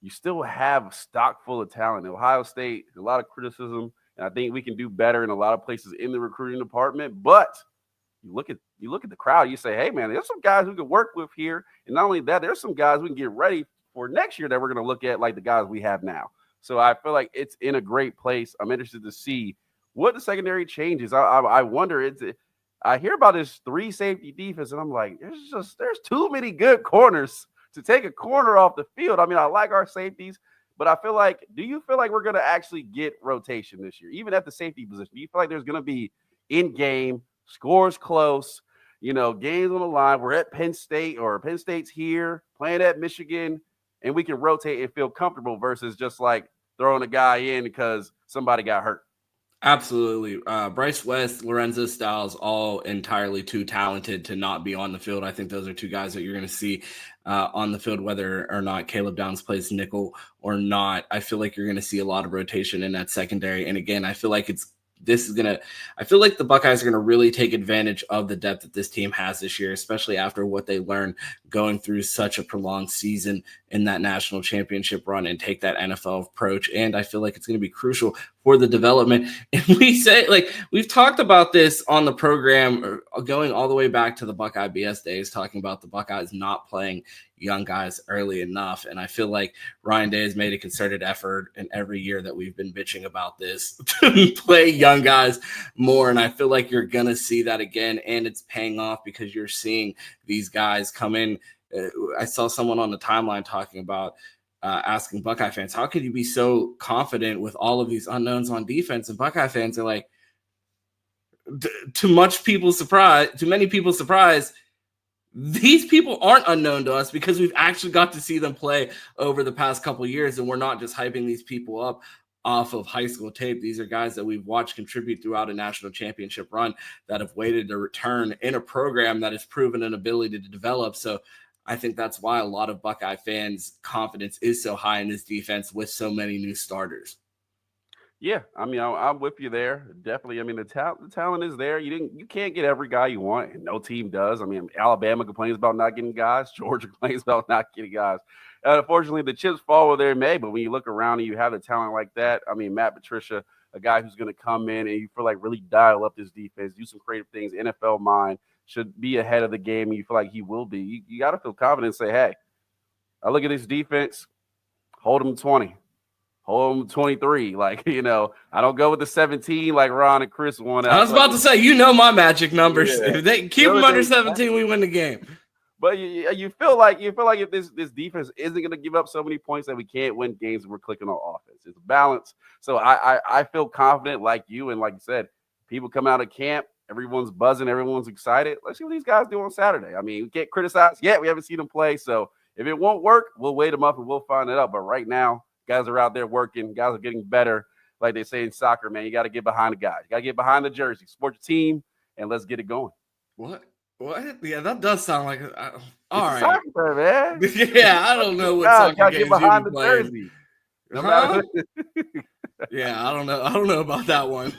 you still have a stock full of talent. In Ohio State, a lot of criticism, and I think we can do better in a lot of places in the recruiting department. But you look at the crowd, you say, hey, man, there's some guys we can work with here. And not only that, there's some guys we can get ready for next year that we're going to look at like the guys we have now. So I feel like it's in a great place. I'm interested to see what the secondary changes. I wonder, I hear about this 3 safety defense, and I'm like, there's too many good corners to take a corner off the field. I mean, I like our safeties, but I feel like, do you feel like we're going to actually get rotation this year, even at the safety position? Do you feel like there's going to be in-game, scores close, games on the line? We're at Penn State, or Penn State's here, playing at Michigan, and we can rotate and feel comfortable versus just like throwing a guy in because somebody got hurt. Absolutely. Bryce West, Lorenzo Styles, all entirely too talented to not be on the field. I think those are two guys that you're going to see on the field, whether or not Caleb Downs plays nickel or not. I feel like you're going to see a lot of rotation in that secondary. And again, I feel like I feel like the Buckeyes are going to really take advantage of the depth that this team has this year, especially after what they learned going through such a prolonged season in that national championship run, and take that NFL approach. And I feel like it's going to be crucial for the development. And we've talked about this on the program going all the way back to the Buckeye BS days, talking about the Buckeyes not playing young guys early enough. And I feel like Ryan Day has made a concerted effort in every year that we've been bitching about this to play young guys more. And I feel like you're going to see that again, and it's paying off because you're seeing these guys come in. I saw someone on the timeline talking about asking Buckeye fans, how could you be so confident with all of these unknowns on defense? And Buckeye fans are like, to many people's surprise, these people aren't unknown to us because we've actually got to see them play over the past couple of years, and we're not just hyping these people up off of high school tape. These are guys that we've watched contribute throughout a national championship run that have waited to return in a program that has proven an ability to develop. So I think that's why a lot of Buckeye fans' confidence is so high in this defense with so many new starters. Yeah, I mean, I'm with you there. Definitely. I mean, the talent is there. You can't get every guy you want, and no team does. I mean, Alabama complains about not getting guys. Georgia complains about not getting guys. Unfortunately, the chips fall where they may, but when you look around and you have a talent like that, I mean, Matt Patricia, a guy who's going to come in and you feel like really dial up this defense, do some creative things, NFL mind, should be ahead of the game, and you feel like he will be. You got to feel confident and say, hey, I look at this defense, hold them 20. Hold them 23. Like, I don't go with the 17 like Ron and Chris wanted. I was about to say, my magic numbers. Yeah. If they keep them under 17, we win the game. But you feel like if this defense isn't going to give up so many points that we can't win games and we're clicking on offense. It's a balance. So I feel confident like you. And like you said, people come out of camp, everyone's buzzing, everyone's excited. Let's see what these guys do on Saturday. I mean, we can't criticize yet. We haven't seen them play. So if it won't work, we'll wait them up and we'll find it out. But right now, guys are out there working. Guys are getting better. Like they say in soccer, man, you got to get behind the guys. You got to get behind the jersey, support your team, and let's get it going. What? Yeah, that does sound like all right. Soccer, man. Yeah, I don't know what soccer games get behind the jersey. No matter. Yeah, I don't know about that one.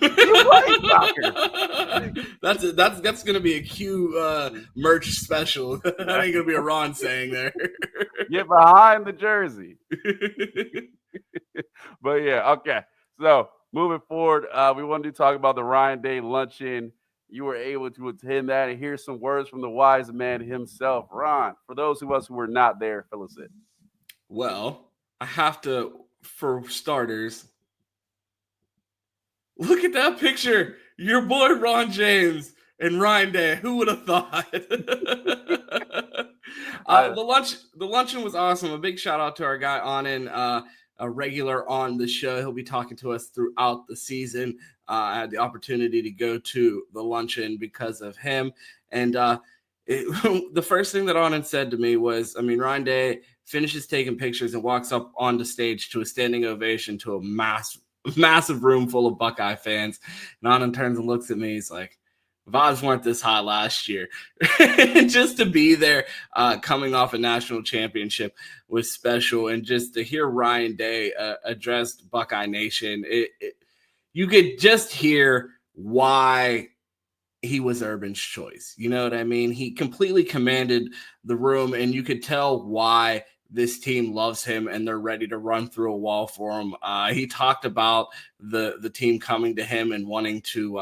That's gonna be a Q merch special. That ain't gonna be a Ron saying there. Get behind the jersey. But yeah, okay. So moving forward, we wanted to talk about the Ryan Day Luncheon. You were able to attend that and hear some words from the wise man himself. Ron, for those of us who were not there, fill us in. Well, I have to, for starters, look at that picture. Your boy Ron James and Ryan Day. Who would have thought? The luncheon was awesome. A big shout out to our guy Anan, a regular on the show. He'll be talking to us throughout the season. I had the opportunity to go to the luncheon because of him. And the first thing that Anan said to me was, Ryan Day finishes taking pictures and walks up onto stage to a standing ovation to a massive room full of Buckeye fans. And Anan turns and looks at me. He's like, vibes weren't this high last year. Just to be there coming off a national championship was special. And just to hear Ryan Day address Buckeye Nation, you could just hear why he was Urban's choice. You know what I mean? He completely commanded the room, and you could tell why this team loves him and they're ready to run through a wall for him. He talked about the team coming to him and wanting to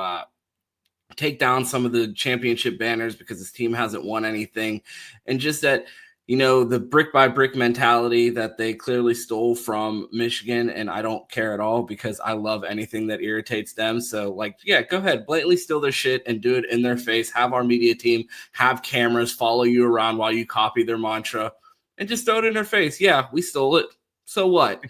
take down some of the championship banners because his team hasn't won anything. And just that, the brick by brick mentality that they clearly stole from Michigan. And I don't care at all because I love anything that irritates them. So go ahead, blatantly steal their shit and do it in their face. Have our media team have cameras follow you around while you copy their mantra and just throw it in their face. Yeah, we stole it. So what?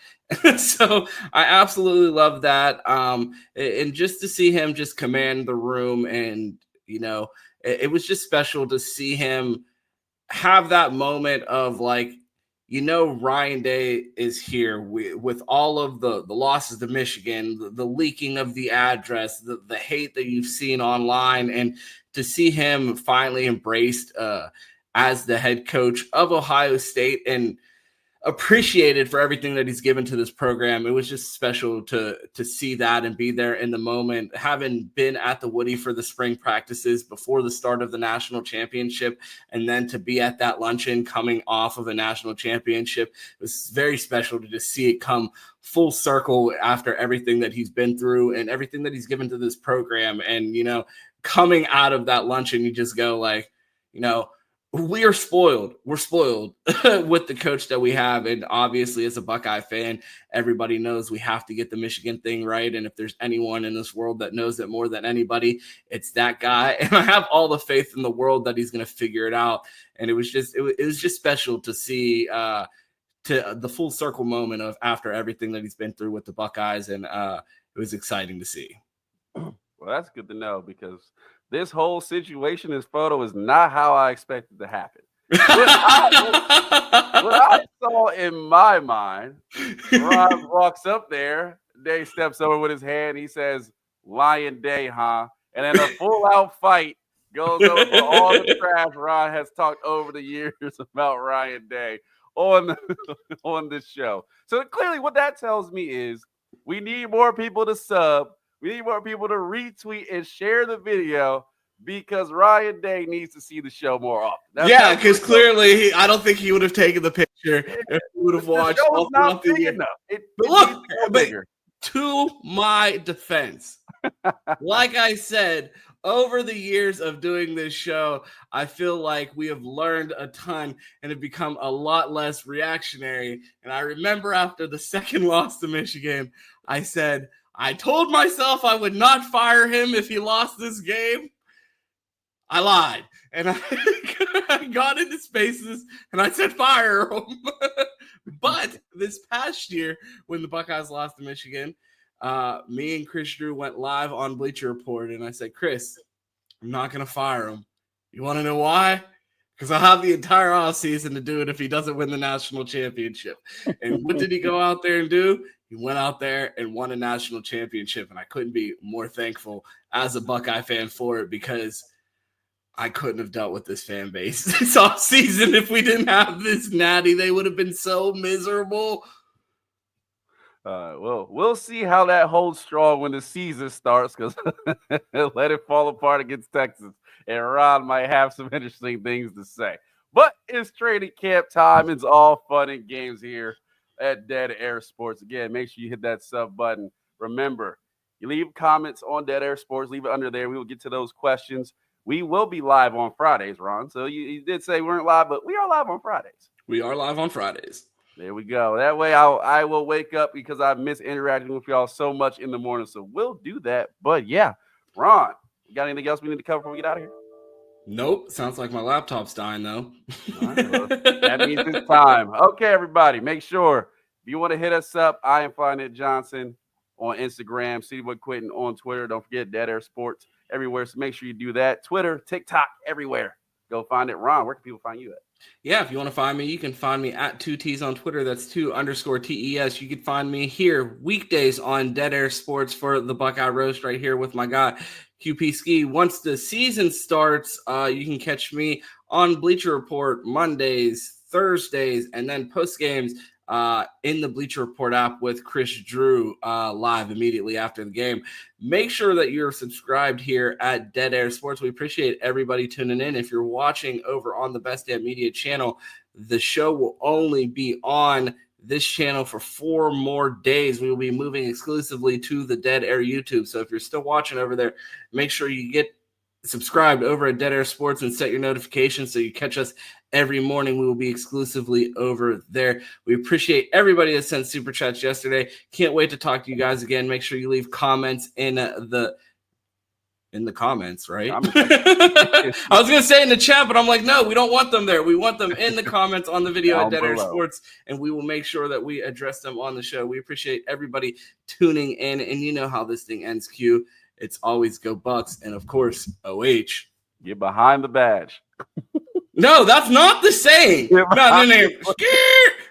So I absolutely love that. And just to see him just command the room and, it was just special to see him have that moment of Ryan Day is here with all of the losses to Michigan, the leaking of the address, the hate that you've seen online, and to see him finally embraced as the head coach of Ohio State and appreciated for everything that he's given to this program. It was just special to see that and be there in the moment. Having been at the Woody for the spring practices before the start of the national championship, and then to be at that luncheon coming off of a national championship, it was very special to just see it come full circle after everything that he's been through and everything that he's given to this program. And, coming out of that luncheon, you just go we are spoiled. We're spoiled with the coach that we have. And obviously, as a Buckeye fan, everybody knows we have to get the Michigan thing right. And if there's anyone in this world that knows it more than anybody, it's that guy. And I have all the faith in the world that he's going to figure it out. And it was just special to see to the full circle moment of after everything that he's been through with the Buckeyes. And it was exciting to see. Well, that's good to know because this whole situation, this photo, is not how I expected to happen. What I saw in my mind, Ron walks up there, Day steps over with his hand, he says, Lion Day, huh? And then a full-out fight goes over all the trash Ron has talked over the years about Ryan Day on this show. So clearly what that tells me is we need more people to sub. We need more people to retweet and share the video because Ryan Day needs to see the show more often. Because clearly I don't think he would have taken the picture if he would have watched. The show is not big enough. But to my defense, like I said, over the years of doing this show, I feel like we have learned a ton and have become a lot less reactionary. And I remember after the second loss to Michigan, I said, I told myself I would not fire him if he lost this game. I lied. And I got into spaces and I said, fire him. But this past year, when the Buckeyes lost to Michigan, me and Chris Drew went live on Bleacher Report. And I said, Chris, I'm not going to fire him. You want to know why? Because I'll have the entire offseason to do it if he doesn't win the national championship. And what did he go out there and do? He went out there and won a national championship. And I couldn't be more thankful as a Buckeye fan for it because I couldn't have dealt with this fan base this offseason if we didn't have this natty. They would have been so miserable. Well, we'll see how that holds strong when the season starts because let it fall apart against Texas. And Ron might have some interesting things to say. But it's training camp time. It's all fun and games here at Dead Air Sports. Again, make sure you hit that sub button. Remember, you leave comments on Dead Air Sports. Leave it under there. We will get to those questions. We will be live on Fridays, Ron. So you did say we weren't live, but we are live on Fridays. We are live on Fridays. There we go. That way I will wake up because I miss interacting with y'all so much in the morning. So we'll do that. But yeah, Ron, you got anything else we need to cover before we get out of here? Nope. Sounds like my laptop's dying, though. That means it's time. Okay, everybody, make sure if you want to hit us up, I am Flyknit Johnson on Instagram, Citywood Quentin on Twitter. Don't forget Dead Air Sports everywhere. So make sure you do that. Twitter, TikTok, everywhere. Go find it. Ron, where can people find you at? Yeah, if you want to find me, you can find me at 2Ts on Twitter. That's 2_TES. You can find me here weekdays on Dead Air Sports for the Buckeye Roast right here with my guy, QP Ski. Once the season starts, you can catch me on Bleacher Report Mondays, Thursdays, and then post games in the Bleacher Report app with Chris Drew live immediately after the game. Make sure that you're subscribed here at Dead Air Sports. We appreciate everybody tuning in. If you're watching over on the Best Damn Media channel, the show will only be on this channel for 4 more days. We will be moving exclusively to the Dead Air YouTube. So if you're still watching over there, make sure you get subscribed over at Dead Air Sports and set your notifications so you catch us every morning. We will be exclusively over there. We appreciate everybody that sent super chats yesterday. Can't wait to talk to you guys again. Make sure you leave comments in the comments, right? I was going to say in the chat, but I'm like, no, we don't want them there. We want them in the comments on the video at Dead Air Sports, and we will make sure that we address them on the show. We appreciate everybody tuning in, and you know how this thing ends, Q. It's always go Bucks, and of course, OH. Get behind the badge. No, that's not the same. No.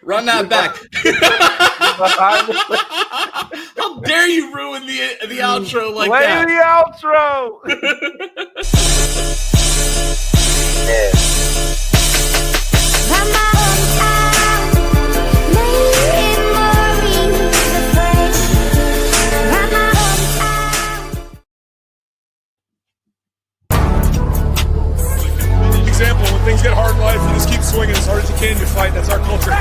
Run that back. How dare you ruin the outro like that? Play the outro. Example, when things get hard in life, you just keep swinging as hard as you can, you fight. That's our culture.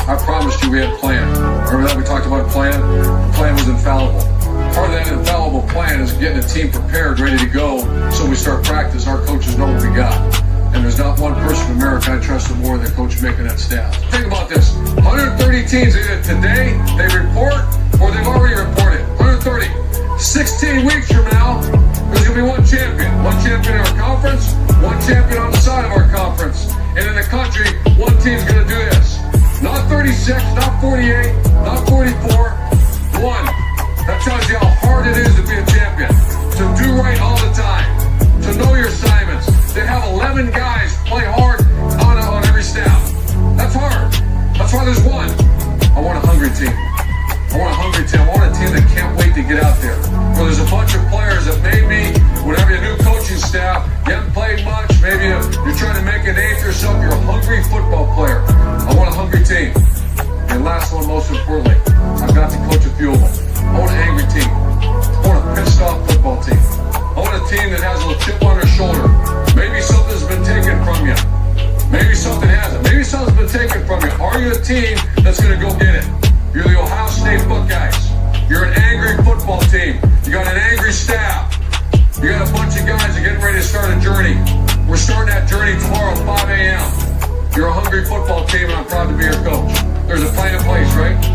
I promised you we had a plan. Remember that we talked about a plan? The plan was infallible. Part of that infallible plan is getting a team prepared, ready to go, so we start practice. Our coaches know what we got. And there's not one person in America I trusted more than Coach making that staff. Think about this. 130 teams either today, they report, or they've already reported. 130. 16 weeks from now, there's going to be one champion. One champion in our conference, one champion on the side of our conference. And in the country, one team's going to do this. Not 30 36, not 48, not 44. 1. That tells you how hard it is to be a champion. To do right all the time. To know your assignments. They have 11 guys play hard on every staff. That's hard. That's why there's one. I want a hungry team. I want a hungry team. I want a team that can't wait to get out there. Where there's a bunch of players that maybe, whenever you have a new coaching staff, you haven't played much, maybe you're trying to make a name for yourself, you're a hungry football player. I want a hungry team. And last one, most importantly, I've got to coach a few of them. I want an angry team. I want a pissed off football team. I want a team that has a little chip on their shoulder. Maybe something's been taken from you. Maybe something hasn't. Maybe something's been taken from you. Are you a team that's going to go get it? You're the Ohio State Buckeyes. You're an angry football team. You got an angry staff. You got a bunch of guys that are getting ready to start a journey. We're starting that journey tomorrow at 5 a.m. You're a hungry football team, and I'm proud to be your coach. There's a plan in place, right?